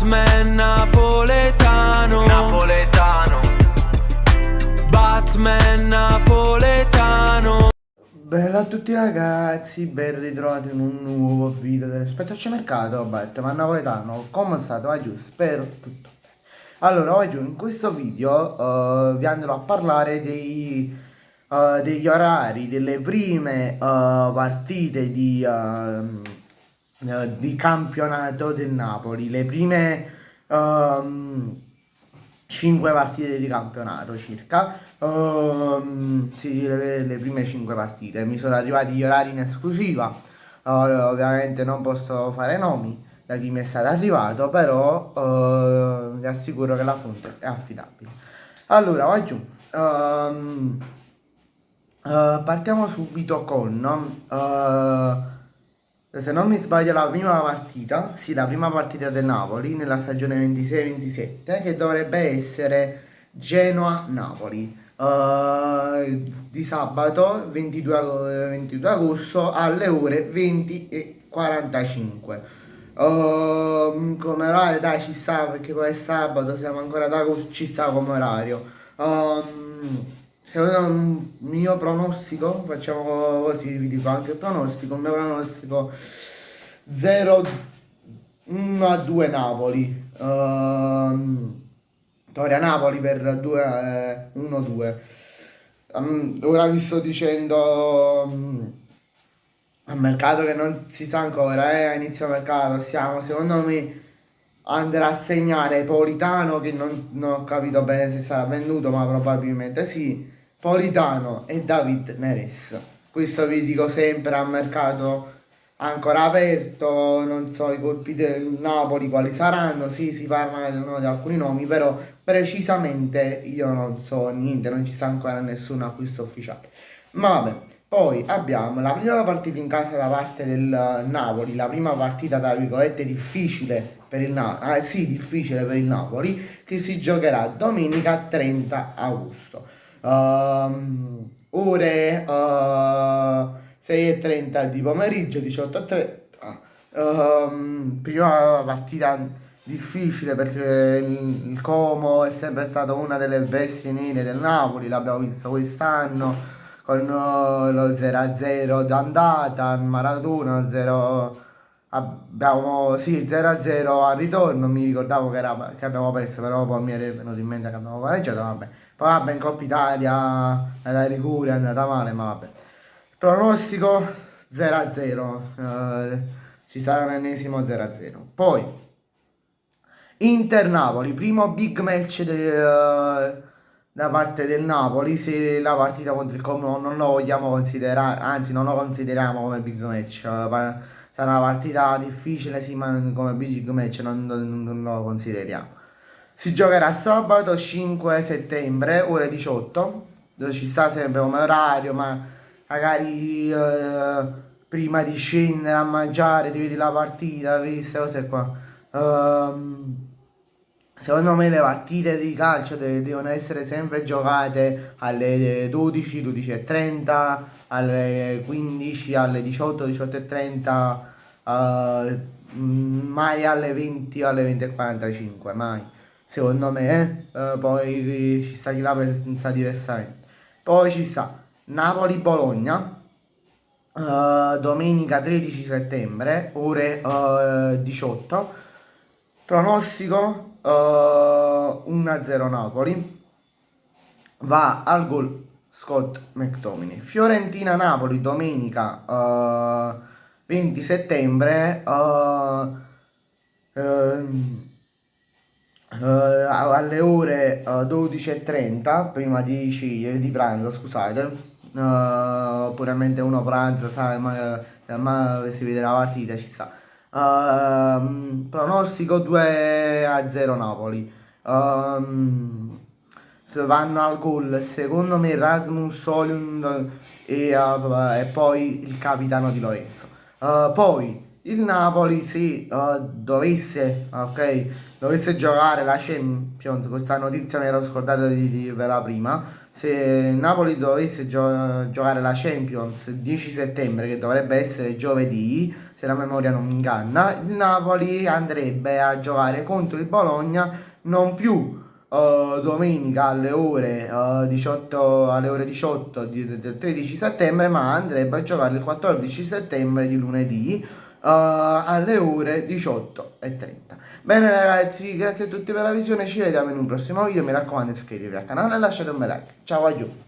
Batman napoletano, napoletano. Batman napoletano. Bella a tutti ragazzi, ben ritrovati in un nuovo video del Spettaciomercato Batman napoletano. Come state? Va giù, spero tutto. Allora, oggi in questo video vi andrò a parlare degli orari delle prime partite di campionato del Napoli, le prime 5 partite di campionato circa. Sì, le prime 5 partite. Mi sono arrivati gli orari in esclusiva. Ovviamente non posso fare nomi da chi mi è stato arrivato, però vi assicuro che la fonte è affidabile. Allora, vai giù. Partiamo subito con se non mi sbaglio la prima partita, sì, la prima partita del Napoli nella stagione 26-27, che dovrebbe essere Genoa-Napoli, di sabato 22 agosto alle ore 20:45. Come orario dai, ci sta, perché poi è sabato, siamo ancora ad agosto, ci sta come orario. Secondo un mio pronostico, facciamo così, vi dico anche il pronostico, il mio pronostico 0-1-2 Napoli, vittoria Napoli per 1-2. Ora vi sto dicendo a mercato che non si sa ancora, a inizio mercato siamo, secondo me andrà a segnare Politano, che non ho capito bene se sarà venduto, ma probabilmente sì. Politano e David Neres. Questo vi dico sempre, a mercato ancora aperto, non so i colpi del Napoli quali saranno, sì, si parlano di alcuni nomi, però precisamente io non so niente, non ci sta ancora nessun acquisto ufficiale. Ma vabbè, poi abbiamo la prima partita in casa da parte del Napoli, la prima partita tra virgolette difficile per il Napoli, sì, difficile per il Napoli, che si giocherà domenica 30 agosto. Ore 6:30 di pomeriggio, 18:30. Prima partita difficile perché il Como è sempre stata una delle bestie nere del Napoli, l'abbiamo visto quest'anno con lo 0-0 d'andata al Maradona, 0 abbiamo sì 0-0 al ritorno, mi ricordavo che abbiamo perso, però poi mi è venuto in mente che abbiamo pareggiato, vabbè. Poi vabbè, in Coppa Italia la Liguria è andata male, ma vabbè. Pronostico 0-0, ci sarà un ennesimo 0-0. Poi Inter-Napoli, primo big match da parte del Napoli. Se la partita contro il Como non lo vogliamo considerare, anzi non lo consideriamo come big match, sarà una partita difficile, sì, ma come big match non lo consideriamo. Si giocherà sabato 5 settembre, ore 18, dove ci sta sempre come orario, ma magari prima di scendere a mangiare, ti vedi la partita, queste cose qua. Secondo me le partite di calcio devono essere sempre giocate alle 12, 12:30, alle 15, alle 18, 18:30, mai alle 20 o alle 20:45, mai. Secondo me, poi ci sta chi la pensa diversamente. Poi ci sta Napoli-Bologna, domenica 13 settembre, ore 18. Pronostico 1-0 Napoli. Va al gol Scott McTominay. Fiorentina-Napoli domenica 20 settembre, alle ore 12:30, prima di pranzo, scusate. Puramente uno pranza, sai, ma si vede la partita, ci sta. Pronostico 2-0 Napoli. Se vanno al gol, secondo me Rasmus Højlund e poi il capitano Di Lorenzo. Poi il Napoli, se dovesse giocare la Champions, questa notizia mi ero scordato di dirvela prima. Se il Napoli dovesse giocare la Champions 10 settembre, che dovrebbe essere giovedì, se la memoria non mi inganna, il Napoli andrebbe a giocare contro il Bologna non più domenica alle ore 18 del 13 settembre, ma andrebbe a giocare il 14 settembre di lunedì alle ore 18:30. Bene ragazzi, grazie a tutti per la visione, ci vediamo in un prossimo video, mi raccomando iscrivetevi al canale e lasciate un bel like. Ciao a tutti.